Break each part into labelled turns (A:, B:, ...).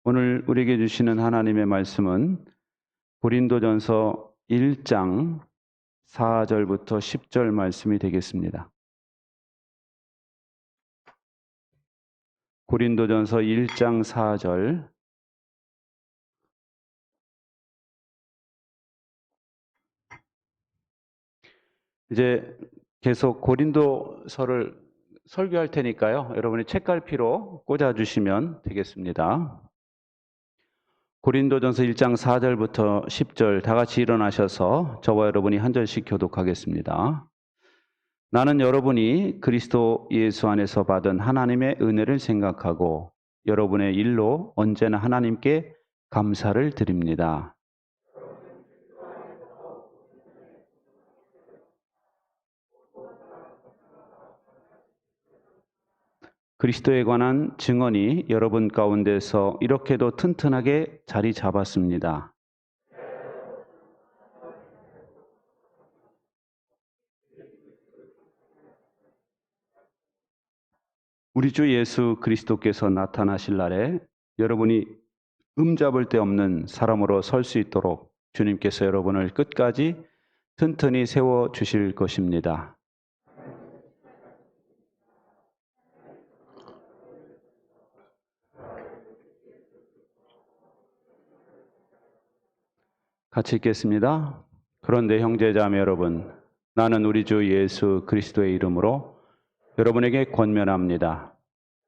A: 오늘 우리에게 주시는 하나님의 말씀은 고린도전서 1장 4절부터 10절 말씀이 되겠습니다. 고린도전서 1장 4절. 이제 계속 고린도서를 설교할 테니까요. 여러분이 책갈피로 꽂아주시면 되겠습니다. 고린도전서 1장 4절부터 10절 다 같이 일어나셔서 저와 여러분이 한 절씩 교독하겠습니다. 나는 여러분이 그리스도 예수 안에서 받은 하나님의 은혜를 생각하고 여러분의 일로 언제나 하나님께 감사를 드립니다. 그리스도에 관한 증언이 여러분 가운데서 이렇게도 튼튼하게 자리 잡았습니다. 우리 주 예수 그리스도께서 나타나실 날에 여러분이 흠잡을 데 없는 사람으로 설 수 있도록 주님께서 여러분을 끝까지 튼튼히 세워 주실 것입니다. 같이 읽겠습니다. 그런데 형제자매 여러분, 나는 우리 주 예수 그리스도의 이름으로 여러분에게 권면합니다.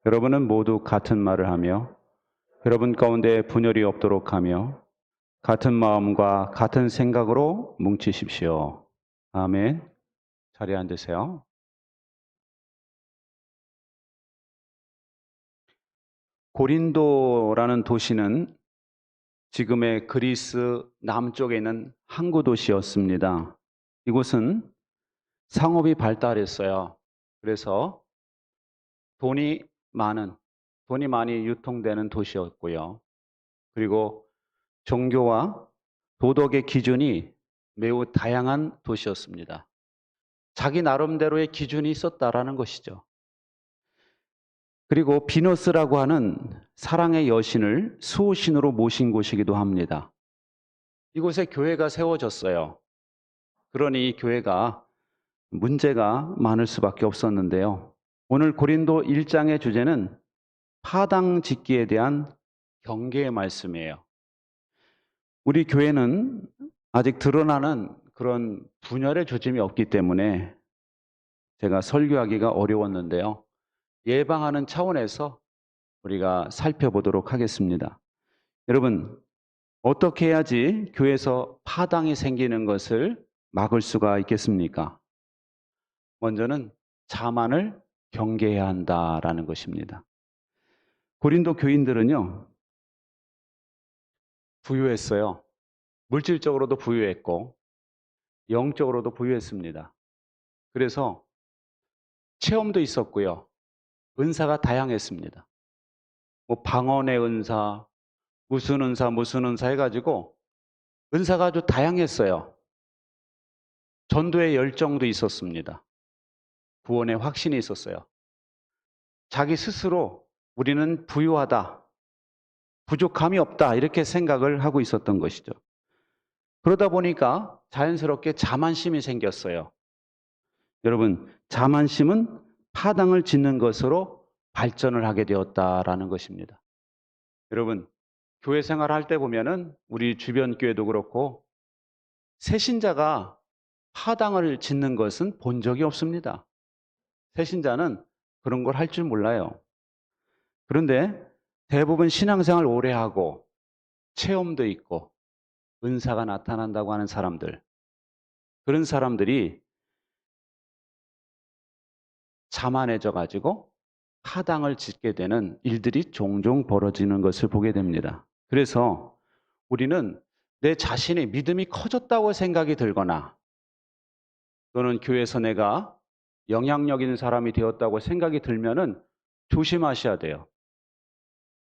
A: 여러분은 모두 같은 말을 하며 여러분 가운데 분열이 없도록 하며 같은 마음과 같은 생각으로 뭉치십시오. 아멘. 자리에 앉으세요. 고린도라는 도시는 지금의 그리스 남쪽에 있는 항구 도시였습니다. 이곳은 상업이 발달했어요. 그래서 돈이 많이 유통되는 도시였고요. 그리고 종교와 도덕의 기준이 매우 다양한 도시였습니다. 자기 나름대로의 기준이 있었다라는 것이죠. 그리고 비너스라고 하는 사랑의 여신을 수호신으로 모신 곳이기도 합니다. 이곳에 교회가 세워졌어요. 그러니 이 교회가 문제가 많을 수밖에 없었는데요. 오늘 고린도 1장의 주제는 파당 짓기에 대한 경계의 말씀이에요. 우리 교회는 아직 드러나는 그런 분열의 조짐이 없기 때문에 제가 설교하기가 어려웠는데요. 예방하는 차원에서 우리가 살펴보도록 하겠습니다. 여러분, 어떻게 해야지 교회에서 파당이 생기는 것을 막을 수가 있겠습니까? 먼저는 자만을 경계해야 한다라는 것입니다. 고린도 교인들은요, 부유했어요. 물질적으로도 부유했고 영적으로도 부유했습니다. 그래서 체험도 있었고요. 은사가 다양했습니다. 뭐 방언의 은사, 무슨 은사 해가지고 은사가 아주 다양했어요. 전도의 열정도 있었습니다. 구원의 확신이 있었어요. 자기 스스로 우리는 부유하다, 부족함이 없다 이렇게 생각을 하고 있었던 것이죠. 그러다 보니까 자연스럽게 자만심이 생겼어요. 여러분, 자만심은 파당을 짓는 것으로 발전을 하게 되었다라는 것입니다. 여러분, 교회 생활할 때 보면은 우리 주변 교회도 그렇고 새신자가 파당을 짓는 것은 본 적이 없습니다. 새신자는 그런 걸 할 줄 몰라요. 그런데 대부분 신앙생활 오래 하고 체험도 있고 은사가 나타난다고 하는 사람들, 그런 사람들이 자만해져 가지고 파당을 짓게 되는 일들이 종종 벌어지는 것을 보게 됩니다. 그래서 우리는 내 자신의 믿음이 커졌다고 생각이 들거나 또는 교회에서 내가 영향력 있는 사람이 되었다고 생각이 들면은 조심하셔야 돼요.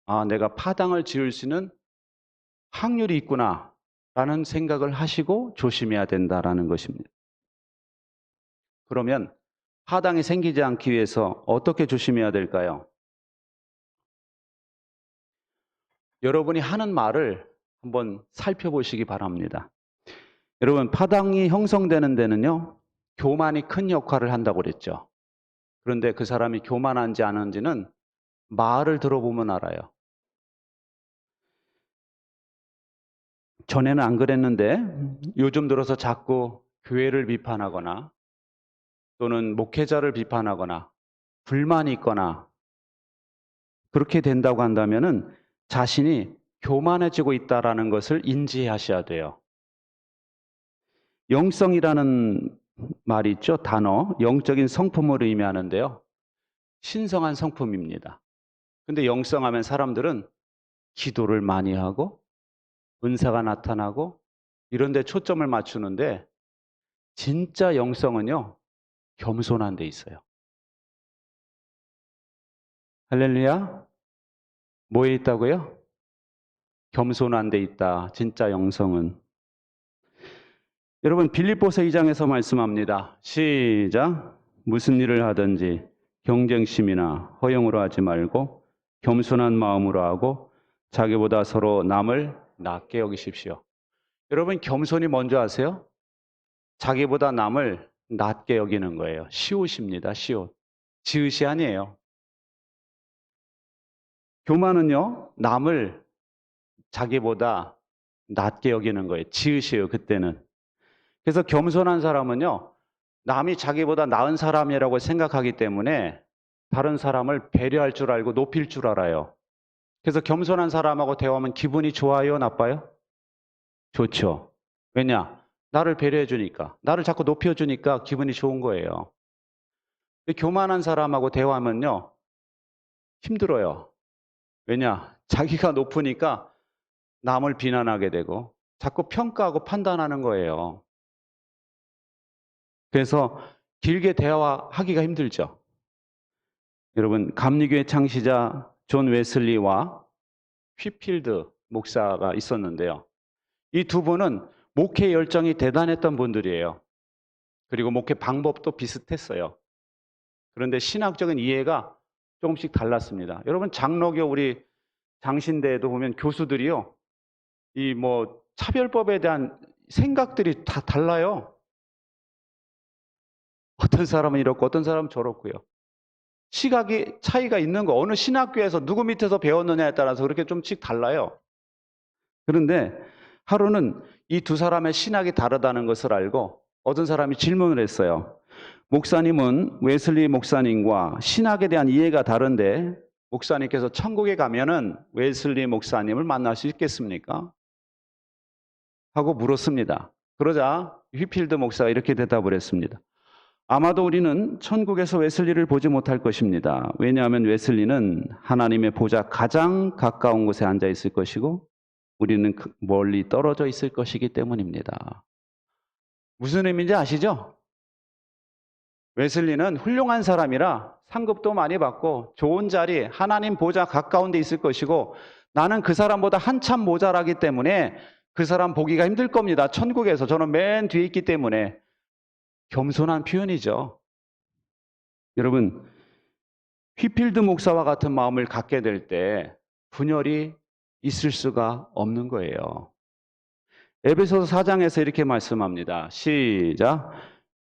A: 아, 내가 파당을 지을 수 있는 확률이 있구나라는 생각을 하시고 조심해야 된다라는 것입니다. 그러면 파당이 생기지 않기 위해서 어떻게 조심해야 될까요? 여러분이 하는 말을 한번 살펴보시기 바랍니다. 여러분, 파당이 형성되는 데는요, 교만이 큰 역할을 한다고 그랬죠. 그런데 그 사람이 교만한지 아닌지는 말을 들어보면 알아요. 전에는 안 그랬는데 요즘 들어서 자꾸 교회를 비판하거나 또는 목회자를 비판하거나 불만이 있거나 그렇게 된다고 한다면은 자신이 교만해지고 있다라는 것을 인지하셔야 돼요. 영성이라는 말이 있죠. 단어. 영적인 성품을 의미하는데요. 신성한 성품입니다. 근데 영성하면 사람들은 기도를 많이 하고 은사가 나타나고 이런 데 초점을 맞추는데 진짜 영성은요. 겸손한 데 있어요. 할렐루야. 뭐에 있다고요? 겸손한 데 있다. 진짜 영성은. 여러분 빌립보서 2장에서 말씀합니다. 시작. 무슨 일을 하든지 경쟁심이나 허영으로 하지 말고 겸손한 마음으로 하고 자기보다 서로 남을 낮게 여기십시오. 여러분 겸손이 뭔지 아세요? 자기보다 남을 낮게 여기는 거예요. 시옷입니다. 시옷. 지읒이 아니에요. 교만은요. 남을 자기보다 낮게 여기는 거예요. 지읒이에요. 그때는. 그래서 겸손한 사람은요. 남이 자기보다 나은 사람이라고 생각하기 때문에 다른 사람을 배려할 줄 알고 높일 줄 알아요. 그래서 겸손한 사람하고 대화하면 기분이 좋아요? 나빠요? 좋죠. 왜냐? 나를 배려해 주니까. 나를 자꾸 높여주니까 기분이 좋은 거예요. 교만한 사람하고 대화하면요. 힘들어요. 왜냐? 자기가 높으니까 남을 비난하게 되고 자꾸 평가하고 판단하는 거예요. 그래서 길게 대화하기가 힘들죠. 여러분, 감리교회 창시자 존 웨슬리와 휘필드 목사가 있었는데요. 이 두 분은 목회 열정이 대단했던 분들이에요. 그리고 목회 방법도 비슷했어요. 그런데 신학적인 이해가 조금씩 달랐습니다. 여러분, 장로교 우리 장신대에도 보면 교수들이요. 이 차별법에 대한 생각들이 다 달라요. 어떤 사람은 이렇고 어떤 사람은 저렇고요. 시각이 차이가 있는 거. 어느 신학교에서 누구 밑에서 배웠느냐에 따라서 그렇게 좀씩 달라요. 그런데 하루는 이 두 사람의 신학이 다르다는 것을 알고 어떤 사람이 질문을 했어요. 목사님은 웨슬리 목사님과 신학에 대한 이해가 다른데 목사님께서 천국에 가면은 웨슬리 목사님을 만날 수 있겠습니까? 하고 물었습니다. 그러자 휘필드 목사가 이렇게 대답을 했습니다. 아마도 우리는 천국에서 웨슬리를 보지 못할 것입니다. 왜냐하면 웨슬리는 하나님의 보좌 가장 가까운 곳에 앉아 있을 것이고 우리는 멀리 떨어져 있을 것이기 때문입니다. 무슨 의미인지 아시죠? 웨슬리는 훌륭한 사람이라 상급도 많이 받고 좋은 자리, 하나님 보좌 가까운 데 있을 것이고 나는 그 사람보다 한참 모자라기 때문에 그 사람 보기가 힘들 겁니다. 천국에서 저는 맨 뒤에 있기 때문에. 겸손한 표현이죠. 여러분, 휘필드 목사와 같은 마음을 갖게 될 때 분열이 있을 수가 없는 거예요. 에베소서 4장에서 이렇게 말씀합니다. 시작.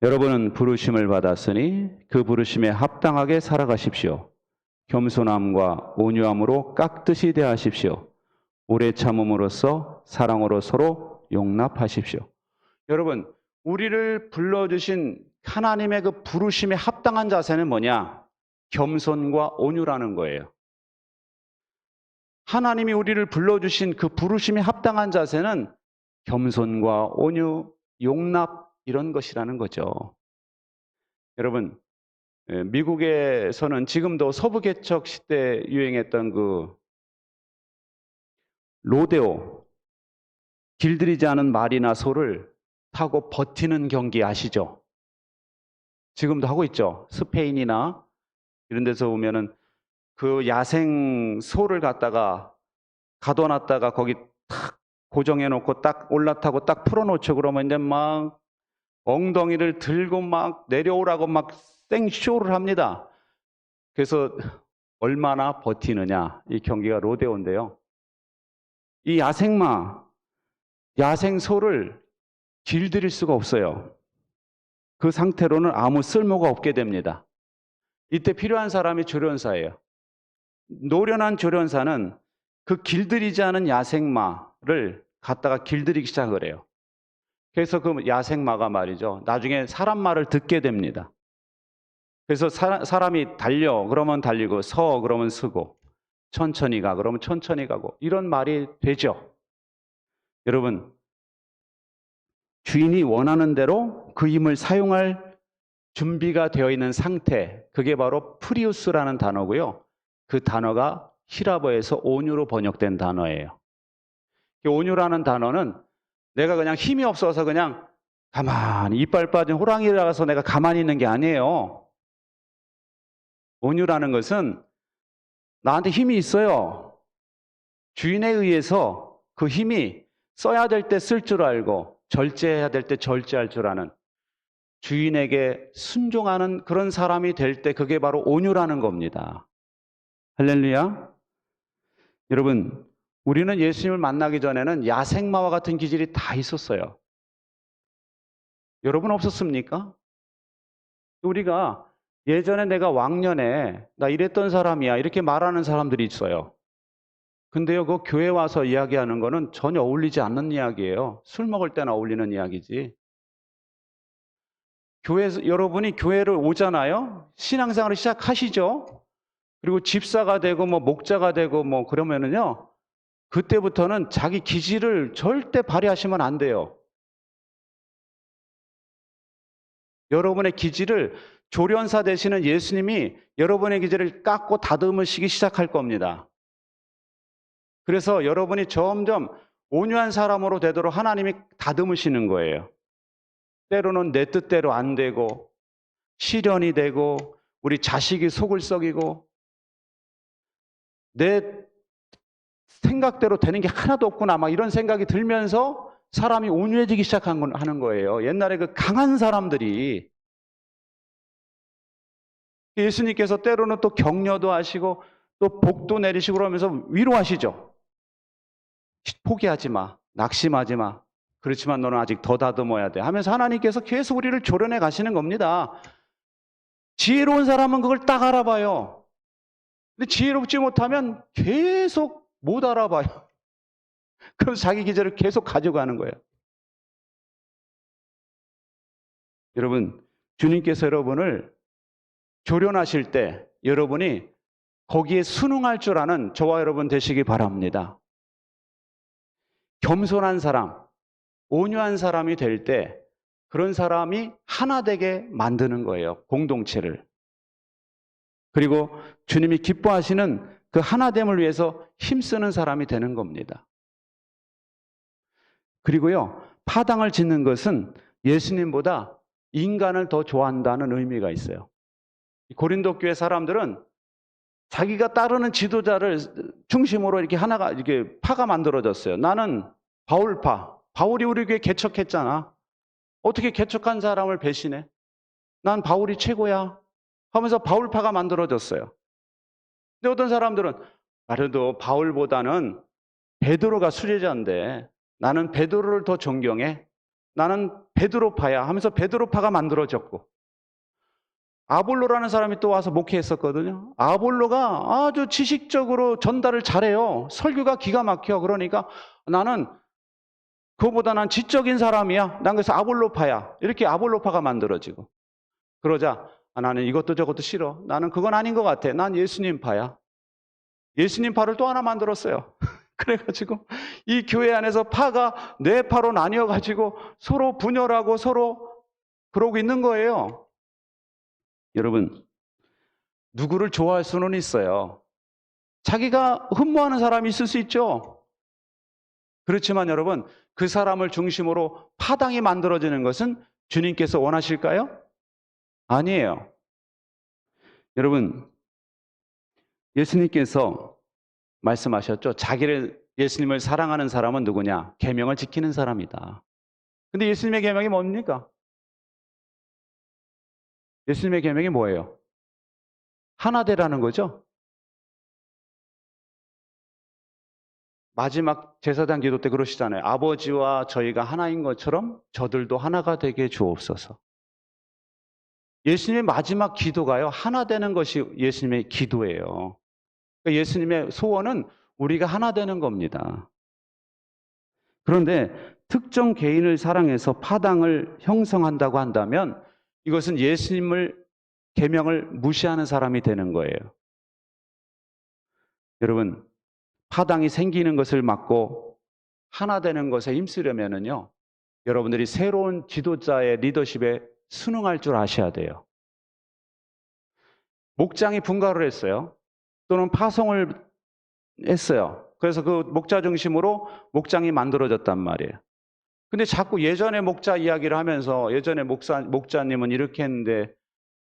A: 여러분은 부르심을 받았으니 그 부르심에 합당하게 살아가십시오. 겸손함과 온유함으로 깍듯이 대하십시오. 오래 참음으로써 사랑으로 서로 용납하십시오. 여러분, 우리를 불러주신 하나님의 그 부르심에 합당한 자세는 뭐냐? 겸손과 온유라는 거예요. 하나님이 우리를 불러주신 그 부르심에 합당한 자세는 겸손과 온유, 용납 이런 것이라는 거죠. 여러분, 미국에서는 지금도 서부 개척 시대 유행했던 그 로데오, 길들이지 않은 말이나 소를 타고 버티는 경기 아시죠? 지금도 하고 있죠. 스페인이나 이런 데서 보면은 그 야생 소를 갖다가 가둬놨다가 거기 탁 고정해 놓고 딱 올라타고 딱 풀어놓죠. 그러면 이제 막 엉덩이를 들고 막 내려오라고 막 생쇼를 합니다. 그래서 얼마나 버티느냐 이 경기가 로데오인데요. 이 야생마, 야생소를 길들일 수가 없어요. 그 상태로는 아무 쓸모가 없게 됩니다. 이때 필요한 사람이 조련사예요. 노련한 조련사는 그 길들이지 않은 야생마를 갖다가 길들이기 시작을 해요. 그래서 그 야생마가 말이죠, 나중에 사람 말을 듣게 됩니다. 그래서 사람이 달려 그러면 달리고, 서 그러면 서고, 천천히 가 그러면 천천히 가고, 이런 말이 되죠. 여러분, 주인이 원하는 대로 그 힘을 사용할 준비가 되어 있는 상태, 그게 바로 프리우스라는 단어고요. 그 단어가 히라보에서 온유로 번역된 단어예요. 온유라는 단어는 내가 그냥 힘이 없어서 그냥 가만히 이빨 빠진 호랑이라서 내가 가만히 있는 게 아니에요. 온유라는 것은 나한테 힘이 있어요. 주인에 의해서 그 힘이 써야 될 때 쓸 줄 알고 절제해야 될 때 절제할 줄 아는, 주인에게 순종하는 그런 사람이 될 때, 그게 바로 온유라는 겁니다. 할렐루야. 여러분, 우리는 예수님을 만나기 전에는 야생마와 같은 기질이 다 있었어요. 여러분 없었습니까? 우리가 예전에 내가 왕년에 나 이랬던 사람이야 이렇게 말하는 사람들이 있어요. 근데요, 그 교회 와서 이야기하는 거는 전혀 어울리지 않는 이야기예요. 술 먹을 때나 어울리는 이야기지. 여러분이 교회를 오잖아요. 신앙생활을 시작하시죠. 그리고 집사가 되고 뭐 목자가 되고 뭐 그러면은요, 그때부터는 자기 기질을 절대 발휘하시면 안 돼요. 여러분의 기질을 조련사 되시는 예수님이 여러분의 기질을 깎고 다듬으시기 시작할 겁니다. 그래서 여러분이 점점 온유한 사람으로 되도록 하나님이 다듬으시는 거예요. 때로는 내 뜻대로 안 되고, 시련이 되고, 우리 자식이 속을 썩이고, 내 생각대로 되는 게 하나도 없구나, 막 이런 생각이 들면서 사람이 온유해지기 시작하는 거예요. 옛날에 그 강한 사람들이, 예수님께서 때로는 또 격려도 하시고 또 복도 내리시고 그러면서 위로하시죠. 포기하지 마, 낙심하지 마, 그렇지만 너는 아직 더 다듬어야 돼 하면서 하나님께서 계속 우리를 조련해 가시는 겁니다. 지혜로운 사람은 그걸 딱 알아봐요. 근데 지혜롭지 못하면 계속 못 알아봐요. 그래서 자기 기질을 계속 가져가는 거예요. 여러분, 주님께서 여러분을 조련하실 때 여러분이 거기에 순응할 줄 아는 저와 여러분 되시기 바랍니다. 겸손한 사람, 온유한 사람이 될 때 그런 사람이 하나 되게 만드는 거예요. 공동체를. 그리고 주님이 기뻐하시는 그 하나됨을 위해서 힘쓰는 사람이 되는 겁니다. 그리고요, 파당을 짓는 것은 예수님보다 인간을 더 좋아한다는 의미가 있어요. 고린도 교회 사람들은 자기가 따르는 지도자를 중심으로 이렇게 하나가, 이렇게 파가 만들어졌어요. 나는 바울파. 바울이 우리 교회 개척했잖아. 어떻게 개척한 사람을 배신해? 난 바울이 최고야 하면서 바울파가 만들어졌어요. 근데 어떤 사람들은 그래도 바울보다는 베드로가 수제자인데 나는 베드로를 더 존경해. 나는 베드로파야 하면서 베드로파가 만들어졌고, 아볼로라는 사람이 또 와서 목회했었거든요. 아볼로가 아주 지식적으로 전달을 잘해요. 설교가 기가 막혀. 그러니까 나는 그거보다 난 지적인 사람이야. 난 그래서 아볼로파야. 이렇게 아볼로파가 만들어지고, 그러자 나는 이것도 저것도 싫어. 나는 그건 아닌 것 같아. 난 예수님파야. 예수님파를 또 하나 만들었어요. 그래가지고 이 교회 안에서 파가 네 파로 나뉘어가지고 서로 분열하고 서로 그러고 있는 거예요. 여러분, 누구를 좋아할 수는 있어요. 자기가 흠모하는 사람이 있을 수 있죠. 그렇지만 여러분, 그 사람을 중심으로 파당이 만들어지는 것은 주님께서 원하실까요? 아니에요. 여러분, 예수님께서 말씀하셨죠. 예수님을 사랑하는 사람은 누구냐? 계명을 지키는 사람이다. 근데 예수님의 계명이 뭡니까? 예수님의 계명이 뭐예요? 하나 되라는 거죠. 마지막 제사장 기도 때 그러시잖아요. 아버지와 저희가 하나인 것처럼 저들도 하나가 되게 주옵소서. 예수님의 마지막 기도가요, 하나 되는 것이 예수님의 기도예요. 그러니까 예수님의 소원은 우리가 하나 되는 겁니다. 그런데 특정 개인을 사랑해서 파당을 형성한다고 한다면 이것은 예수님을 계명을 무시하는 사람이 되는 거예요. 여러분, 파당이 생기는 것을 막고 하나 되는 것에 힘쓰려면은요, 여러분들이 새로운 지도자의 리더십에 순응할 줄 아셔야 돼요. 목장이 분가를 했어요. 또는 파송을 했어요. 그래서 그 목자 중심으로 목장이 만들어졌단 말이에요. 근데 자꾸 예전의 목자 이야기를 하면서 예전에 목자님은 이렇게 했는데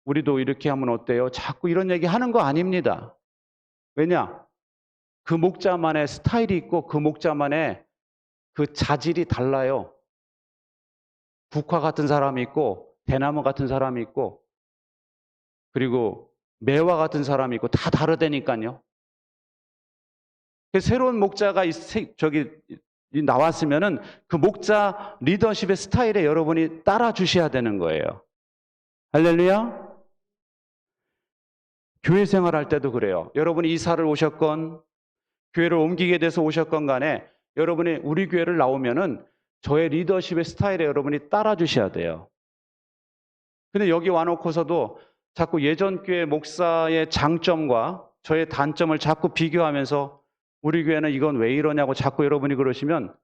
A: 우리도 이렇게 하면 어때요? 자꾸 이런 얘기 하는 거 아닙니다. 왜냐? 그 목자만의 스타일이 있고 그 목자만의 그 자질이 달라요. 국화 같은 사람이 있고 대나무 같은 사람이 있고 그리고 매화 같은 사람이 있고 다 다르다니까요. 새로운 목자가 나왔으면은 그 목자 리더십의 스타일에 여러분이 따라 주셔야 되는 거예요. 할렐루야. 교회 생활할 때도 그래요. 여러분이 이사를 오셨건 교회를 옮기게 돼서 오셨건 간에 여러분이 우리 교회를 나오면은 저의 리더십의 스타일에 여러분이 따라 주셔야 돼요. 근데 여기 와놓고서도 자꾸 예전 교회 목사의 장점과 저의 단점을 자꾸 비교하면서 우리 교회는 이건 왜 이러냐고 자꾸 여러분이 그러시면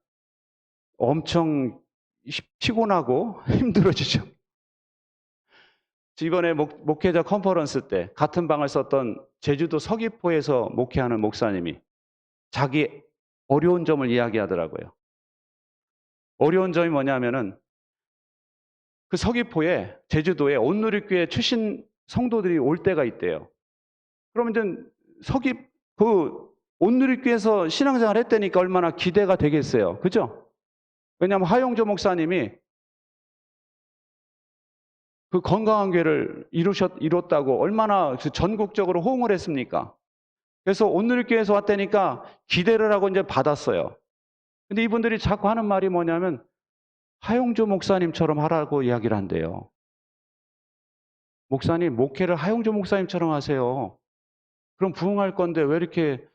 A: 엄청 피곤하고 힘들어지죠. 이번에 목회자 컨퍼런스 때 같은 방을 썼던 제주도 서귀포에서 목회하는 목사님이 자기 어려운 점을 이야기하더라고요. 어려운 점이 뭐냐면은 그 서귀포에 제주도에 온누리교회 출신 성도들이 올 때가 있대요. 그러면 이제 온누리교회에서 신앙생활 했다니까 얼마나 기대가 되겠어요. 그죠? 왜냐하면 하용조 목사님이 그 건강한 교회를 이뤘다고 얼마나 전국적으로 호응을 했습니까? 그래서 온누리교회에서 왔다니까 기대를 하고 이제 받았어요. 근데 이분들이 자꾸 하는 말이 뭐냐면 하용조 목사님처럼 하라고 이야기를 한대요. 목사님, 목회를 하용조 목사님처럼 하세요. 그럼 부흥할 건데 왜 이렇게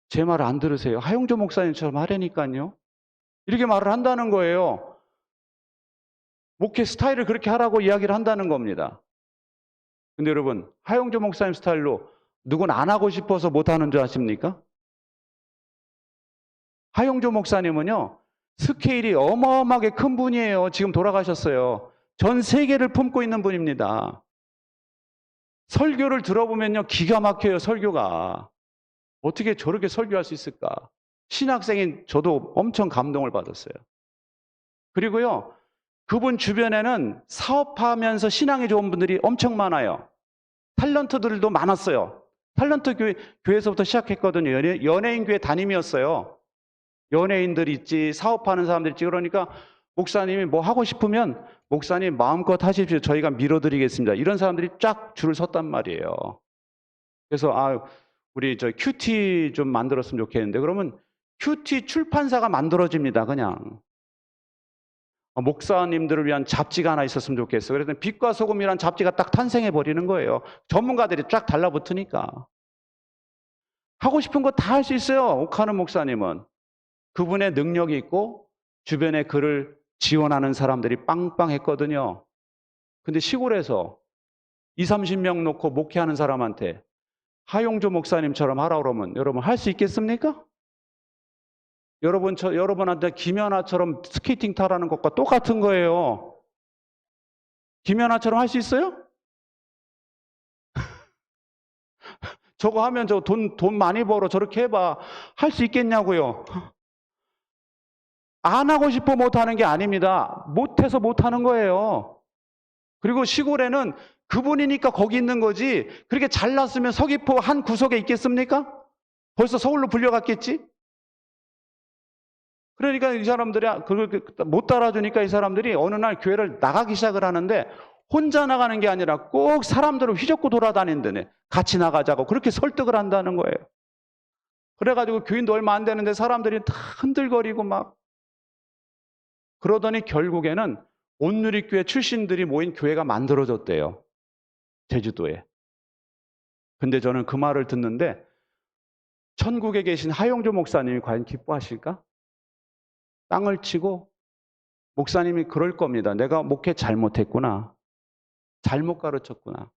A: 제 말을 안 들으세요? 하용조 목사님처럼 하라니까요. 이렇게 말을 한다는 거예요. 목회 스타일을 그렇게 하라고 이야기를 한다는 겁니다. 근데 여러분, 하용조 목사님 스타일로 누군 안 하고 싶어서 못 하는 줄 아십니까? 하용조 목사님은요, 스케일이 어마어마하게 큰 분이에요. 지금 돌아가셨어요. 전 세계를 품고 있는 분입니다. 설교를 들어보면요, 기가 막혀요, 설교가. 어떻게 저렇게 설교할 수 있을까? 신학생인 저도 엄청 감동을 받았어요. 그리고요, 그분 주변에는 사업하면서 신앙이 좋은 분들이 엄청 많아요. 탤런트들도 많았어요. 탤런트 교회에서부터 시작했거든요. 연예인 교회 담임이었어요. 연예인들이 있지, 사업하는 사람들이 있지. 그러니까 목사님이 뭐 하고 싶으면 목사님 마음껏 하십시오. 저희가 밀어드리겠습니다. 이런 사람들이 쫙 줄을 섰단 말이에요. 그래서 우리 저 큐티 좀 만들었으면 좋겠는데 그러면 큐티 출판사가 만들어집니다. 그냥. 목사님들을 위한 잡지가 하나 있었으면 좋겠어요. 그래서 빛과 소금이란 잡지가 딱 탄생해 버리는 거예요. 전문가들이 쫙 달라붙으니까. 하고 싶은 거 다 할 수 있어요. 옥하는 목사님은. 그분의 능력이 있고 주변에 그를 지원하는 사람들이 빵빵했거든요. 근데 시골에서 20-30명 놓고 목회하는 사람한테 하용조 목사님처럼 하라 그러면 여러분 할 수 있겠습니까? 여러분한테 김연아처럼 스케이팅 타라는 것과 똑같은 거예요. 김연아처럼 할 수 있어요? 저거 하면 저 돈 많이 벌어. 저렇게 해봐. 할 수 있겠냐고요. 안 하고 싶어 못하는 게 아닙니다. 못해서 못하는 거예요. 그리고 시골에는 그분이니까 거기 있는 거지 그렇게 잘났으면 서귀포 한 구석에 있겠습니까? 벌써 서울로 불려갔겠지? 그러니까 이 사람들이 그걸 못 따라주니까 이 사람들이 어느 날 교회를 나가기 시작을 하는데 혼자 나가는 게 아니라 꼭 사람들을 휘젓고 돌아다니는데 같이 나가자고 그렇게 설득을 한다는 거예요. 그래가지고 교인도 얼마 안 되는데 사람들이 다 흔들거리고 막 그러더니 결국에는 온누리교회 출신들이 모인 교회가 만들어졌대요. 제주도에. 근데 저는 그 말을 듣는데 천국에 계신 하용조 목사님이 과연 기뻐하실까? 땅을 치고 목사님이 그럴 겁니다. 내가 목회 잘못했구나. 잘못 가르쳤구나.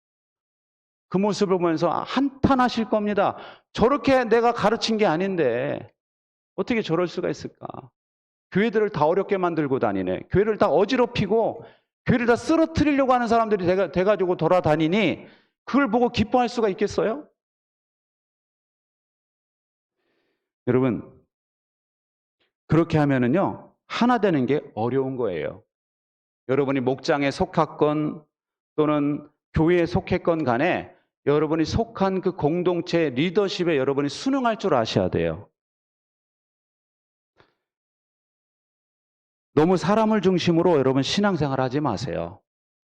A: 그 모습을 보면서 한탄하실 겁니다. 저렇게 내가 가르친 게 아닌데 어떻게 저럴 수가 있을까? 교회들을 다 어렵게 만들고 다니네. 교회를 다 어지럽히고 교회를 다 쓰러뜨리려고 하는 사람들이 돼가지고 돌아다니니 그걸 보고 기뻐할 수가 있겠어요? 여러분, 그렇게 하면은요, 하나 되는 게 어려운 거예요. 여러분이 목장에 속했건 또는 교회에 속했건 간에 여러분이 속한 그 공동체 리더십에 여러분이 순응할 줄 아셔야 돼요. 너무 사람을 중심으로 여러분 신앙생활 하지 마세요.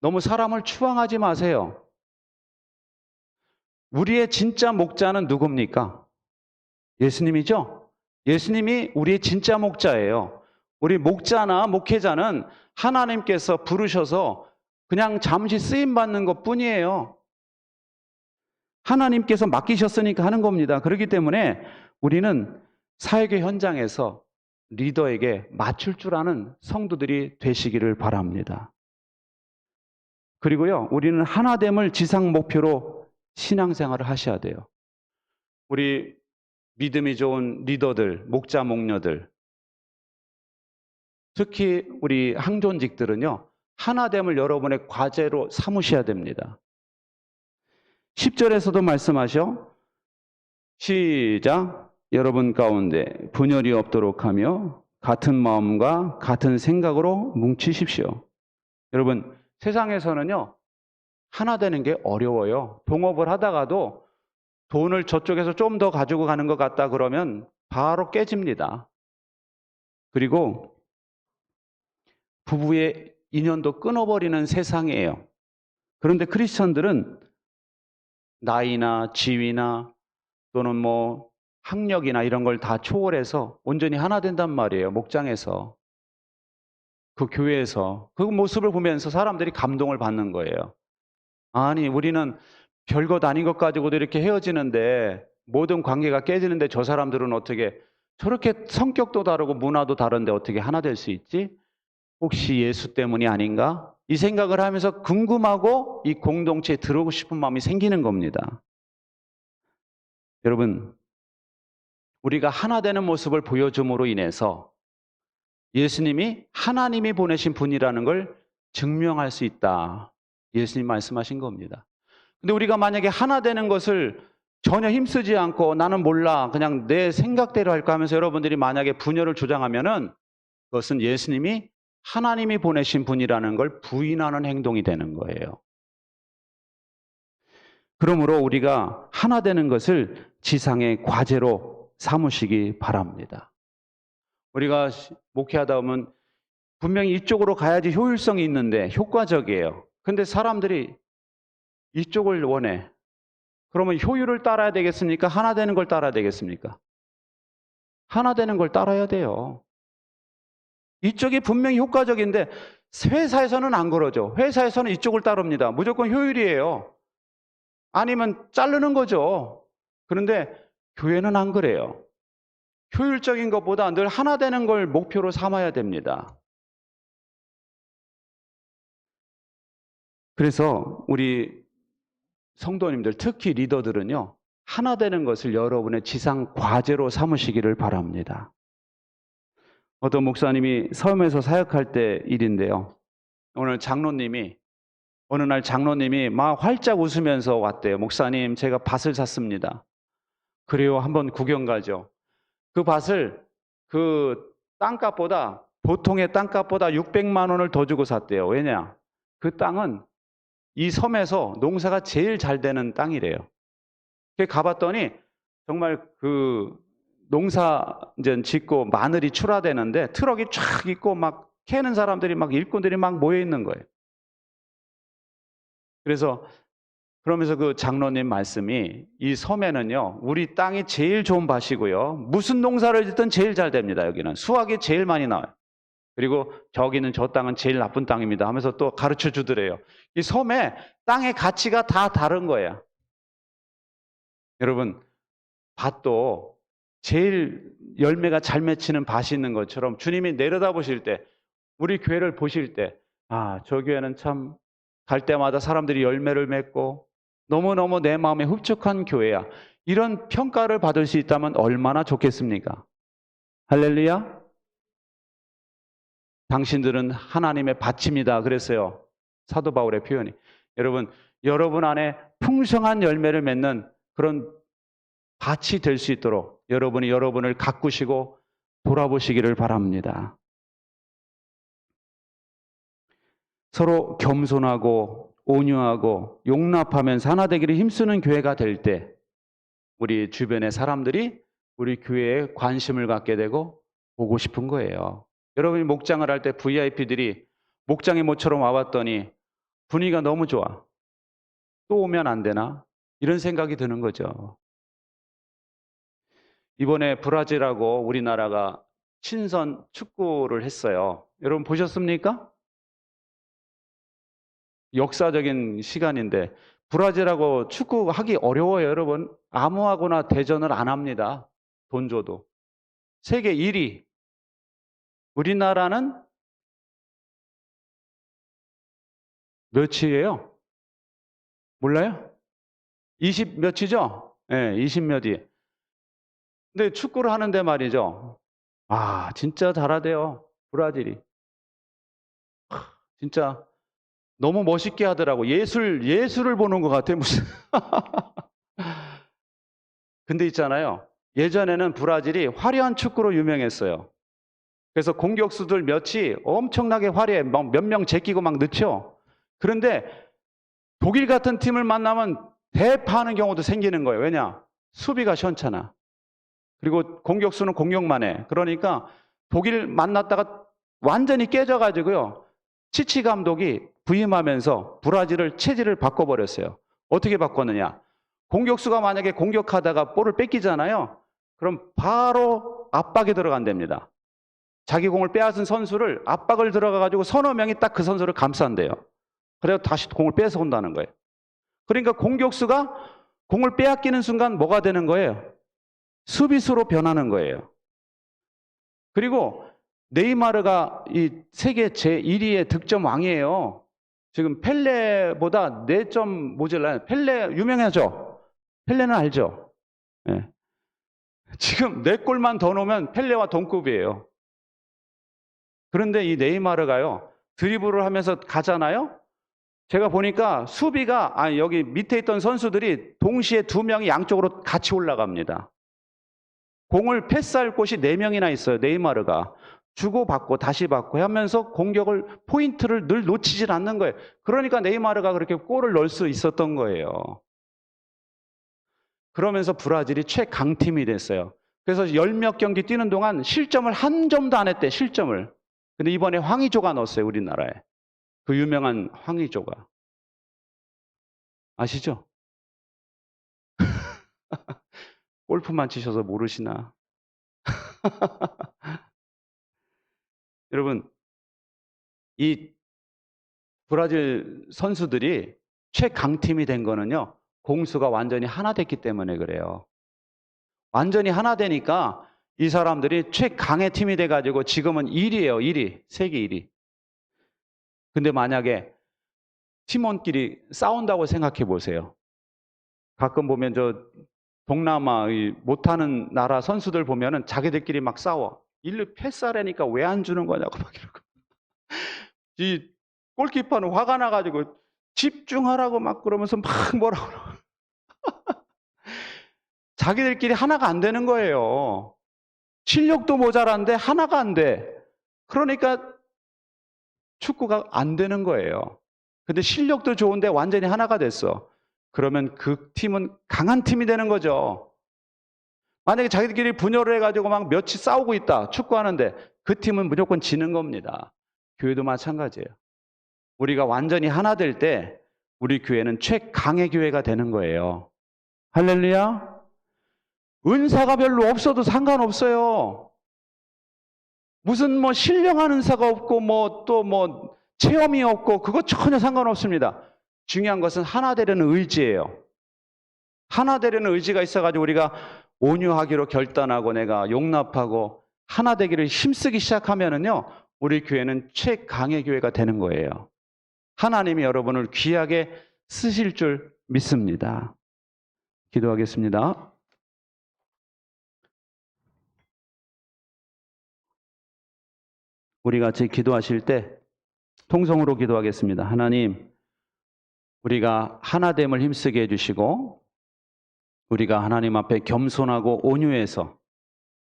A: 너무 사람을 추앙하지 마세요. 우리의 진짜 목자는 누굽니까? 예수님이죠? 예수님이 우리의 진짜 목자예요. 우리 목자나 목회자는 하나님께서 부르셔서 그냥 잠시 쓰임받는 것 뿐이에요. 하나님께서 맡기셨으니까 하는 겁니다. 그렇기 때문에 우리는 사역의 현장에서 리더에게 맞출 줄 아는 성도들이 되시기를 바랍니다. 그리고요, 우리는 하나됨을 지상 목표로 신앙생활을 하셔야 돼요. 우리 믿음이 좋은 리더들, 목자, 목녀들, 특히 우리 항존직들은요, 하나됨을 여러분의 과제로 삼으셔야 됩니다. 10절에서도 말씀하셔. 시작. 여러분 가운데 분열이 없도록 하며 같은 마음과 같은 생각으로 뭉치십시오. 여러분, 세상에서는요, 하나 되는 게 어려워요. 동업을 하다가도 돈을 저쪽에서 좀 더 가지고 가는 것 같다 그러면 바로 깨집니다. 그리고 부부의 인연도 끊어버리는 세상이에요. 그런데 크리스천들은 나이나 지위나 또는 뭐 학력이나 이런 걸 다 초월해서 온전히 하나 된단 말이에요. 목장에서. 그 교회에서. 그 모습을 보면서 사람들이 감동을 받는 거예요. 아니, 우리는 별것 아닌 것 가지고도 이렇게 헤어지는데 모든 관계가 깨지는데 저 사람들은 어떻게 저렇게 성격도 다르고 문화도 다른데 어떻게 하나 될 수 있지? 혹시 예수 때문이 아닌가? 이 생각을 하면서 궁금하고 이 공동체에 들어오고 싶은 마음이 생기는 겁니다. 여러분, 우리가 하나 되는 모습을 보여줌으로 인해서 예수님이 하나님이 보내신 분이라는 걸 증명할 수 있다. 예수님 말씀하신 겁니다. 근데 우리가 만약에 하나 되는 것을 전혀 힘쓰지 않고 나는 몰라, 그냥 내 생각대로 할까 하면서 여러분들이 만약에 분열을 주장하면은 그것은 예수님이 하나님이 보내신 분이라는 걸 부인하는 행동이 되는 거예요. 그러므로 우리가 하나 되는 것을 지상의 과제로 삼으시기 바랍니다. 우리가 목회하다 보면 분명히 이쪽으로 가야지 효율성이 있는데 효과적이에요. 근데 사람들이 이쪽을 원해. 그러면 효율을 따라야 되겠습니까? 하나 되는 걸 따라야 되겠습니까? 하나 되는 걸 따라야 돼요. 이쪽이 분명히 효과적인데 회사에서는 안 그러죠. 회사에서는 이쪽을 따릅니다. 무조건 효율이에요. 아니면 자르는 거죠. 그런데 교회는 안 그래요. 효율적인 것보다 늘 하나 되는 걸 목표로 삼아야 됩니다. 그래서 우리 성도님들, 특히 리더들은요, 하나 되는 것을 여러분의 지상 과제로 삼으시기를 바랍니다. 어떤 목사님이 섬에서 사역할 때 일인데요. 어느 날 장로님이 막 활짝 웃으면서 왔대요. 목사님, 제가 밭을 샀습니다. 그래요, 한번 구경 가죠. 그 밭을 그 땅값보다, 보통의 땅값보다 600만 원을 더 주고 샀대요. 왜냐? 그 땅은 이 섬에서 농사가 제일 잘 되는 땅이래요. 가봤더니 정말 그 농사 이제 짓고 마늘이 출하되는데 트럭이 쫙 있고 막 캐는 사람들이 막 일꾼들이 막 모여 있는 거예요. 그래서 그러면서 그 장로님 말씀이 이 섬에는요, 우리 땅이 제일 좋은 밭이고요. 무슨 농사를 짓든 제일 잘 됩니다. 여기는 수확이 제일 많이 나와요. 그리고 저기는 저 땅은 제일 나쁜 땅입니다 하면서 또 가르쳐 주더래요. 이 섬에 땅의 가치가 다 다른 거예요. 여러분, 밭도 제일 열매가 잘 맺히는 밭이 있는 것처럼 주님이 내려다보실 때, 우리 교회를 보실 때, 아, 저 교회는 참 갈 때마다 사람들이 열매를 맺고 너무너무 내 마음에 흡족한 교회야. 이런 평가를 받을 수 있다면 얼마나 좋겠습니까? 할렐루야. 당신들은 하나님의 밭입니다. 그랬어요. 사도 바울의 표현이. 여러분 안에 풍성한 열매를 맺는 그런 밭이 될 수 있도록 여러분이 여러분을 가꾸시고 돌아보시기를 바랍니다. 서로 겸손하고 온유하고 용납하면서 하나 되기를 힘쓰는 교회가 될 때 우리 주변의 사람들이 우리 교회에 관심을 갖게 되고 보고 싶은 거예요. 여러분이 목장을 할 때 VIP들이 목장의 모처럼 와봤더니 분위기가 너무 좋아. 또 오면 안 되나? 이런 생각이 드는 거죠. 이번에 브라질하고 우리나라가 친선 축구를 했어요. 여러분 보셨습니까? 역사적인 시간인데 브라질하고 축구하기 어려워요. 여러분 아무하고나 대전을 안 합니다. 돈 줘도. 세계 1위. 우리나라는 몇이에요? 몰라요? 20 몇이죠? 네, 20 몇이. 근데 축구를 하는데 말이죠. 아, 진짜 잘하대요. 브라질이. 진짜 너무 멋있게 하더라고. 예술을 보는 것 같아, 무슨. 근데 있잖아요. 예전에는 브라질이 화려한 축구로 유명했어요. 그래서 공격수들 몇이 엄청나게 화려해. 막 몇 명 제끼고 막 넣죠. 그런데 독일 같은 팀을 만나면 대파하는 경우도 생기는 거예요. 왜냐? 수비가 시원찮아. 그리고 공격수는 공격만 해. 그러니까 독일 만났다가 완전히 깨져가지고요. 치치 감독이 부임하면서 브라질을 체질을 바꿔버렸어요. 어떻게 바꿨느냐? 공격수가 만약에 공격하다가 볼을 뺏기잖아요. 그럼 바로 압박이 들어간답니다. 자기 공을 빼앗은 선수를 압박을 들어가가지고 서너 명이 딱 그 선수를 감싼대요. 그래서 다시 공을 뺏어온다는 거예요. 그러니까 공격수가 공을 빼앗기는 순간 뭐가 되는 거예요? 수비수로 변하는 거예요. 그리고 네이마르가 이 세계 제1위의 득점 왕이에요. 지금 펠레보다 4점 모자라요. 펠레 유명하죠? 펠레는 알죠? 네. 지금 4골만 더 넣으면 펠레와 동급이에요. 그런데 이 네이마르가요. 드리블을 하면서 가잖아요. 제가 보니까 수비가 여기 밑에 있던 선수들이 동시에 2명이 양쪽으로 같이 올라갑니다. 공을 패스할 곳이 4명이나 있어요. 네이마르가. 주고받고 다시 받고 하면서 공격을 포인트를 늘 놓치질 않는 거예요. 그러니까 네이마르가 그렇게 골을 넣을 수 있었던 거예요. 그러면서 브라질이 최강팀이 됐어요. 그래서 10몇 경기 뛰는 동안 실점을 한 점도 안 했대. 실점을. 근데 이번에 황의조가 넣었어요. 우리나라에. 그 유명한 황의조가. 아시죠? 골프만 치셔서 모르시나? 여러분, 이 브라질 선수들이 최강팀이 된 거는요. 공수가 완전히 하나 됐기 때문에 그래요. 완전히 하나 되니까 이 사람들이 최강의 팀이 돼가지고 지금은 1위예요. 1위. 세계 1위. 근데 만약에 팀원끼리 싸운다고 생각해 보세요. 가끔 보면 저 동남아 못하는 나라 선수들 보면은 자기들끼리 막 싸워. 일루 패스하라니까 왜 안 주는 거냐고 막 이러고. 이 골키퍼는 화가 나가지고 집중하라고 막 그러면서 막 뭐라고. 자기들끼리 하나가 안 되는 거예요. 실력도 모자란데 하나가 안 돼. 그러니까 축구가 안 되는 거예요. 근데 실력도 좋은데 완전히 하나가 됐어. 그러면 그 팀은 강한 팀이 되는 거죠. 만약에 자기들끼리 분열을 해가지고 막 며칠 싸우고 있다. 축구하는데 그 팀은 무조건 지는 겁니다. 교회도 마찬가지예요. 우리가 완전히 하나 될 때 우리 교회는 최강의 교회가 되는 거예요. 할렐루야. 은사가 별로 없어도 상관없어요. 무슨 뭐 신령한 은사가 없고 또 체험이 없고 그거 전혀 상관없습니다. 중요한 것은 하나 되려는 의지예요. 하나 되려는 의지가 있어가지고 우리가 온유하기로 결단하고 내가 용납하고 하나 되기를 힘쓰기 시작하면은요, 우리 교회는 최강의 교회가 되는 거예요. 하나님이 여러분을 귀하게 쓰실 줄 믿습니다. 기도하겠습니다. 우리 같이 기도하실 때 통성으로 기도하겠습니다. 하나님, 우리가 하나됨을 힘쓰게 해주시고 우리가 하나님 앞에 겸손하고 온유해서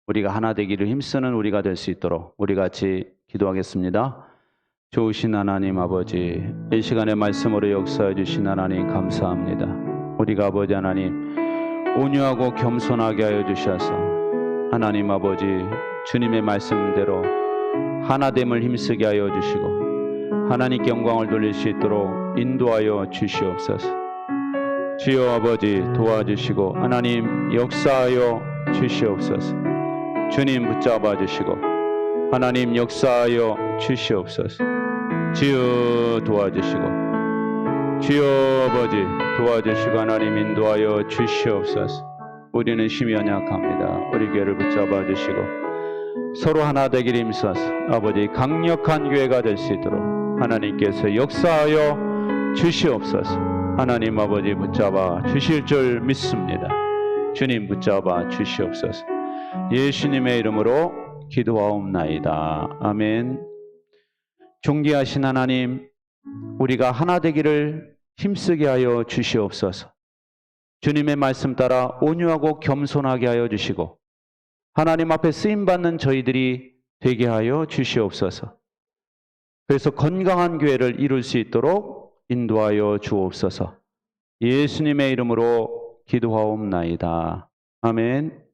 A: 우리가 하나 되기를 힘쓰는 우리가 될 수 있도록 우리 같이 기도하겠습니다. 좋으신 하나님 아버지, 이 시간의 말씀으로 역사해 주신 하나님 감사합니다. 우리가 아버지 하나님 온유하고 겸손하게 하여 주셔서 하나님 아버지 주님의 말씀대로 하나됨을 힘쓰게 하여 주시고 하나님께 영광을 돌릴 수 있도록 인도하여 주시옵소서. 주여 아버지 도와주시고 하나님 역사하여 주시옵소서. 주님 붙잡아 주시고 하나님 역사하여 주시옵소서. 주여 도와주시고 주여 아버지 도와주시고 하나님 인도하여 주시옵소서. 우리는 힘이 연약합니다. 우리 교회를 붙잡아 주시고 서로 하나 되기를 힘써서 아버지 강력한 교회가 될 수 있도록 하나님께서 역사하여 주시옵소서. 하나님 아버지 붙잡아 주실 줄 믿습니다. 주님 붙잡아 주시옵소서. 예수님의 이름으로 기도하옵나이다. 아멘. 존귀하신 하나님, 우리가 하나 되기를 힘쓰게 하여 주시옵소서. 주님의 말씀 따라 온유하고 겸손하게 하여 주시고 하나님 앞에 쓰임받는 저희들이 되게 하여 주시옵소서. 그래서 건강한 교회를 이룰 수 있도록 인도하여 주옵소서. 예수님의 이름으로 기도하옵나이다. 아멘.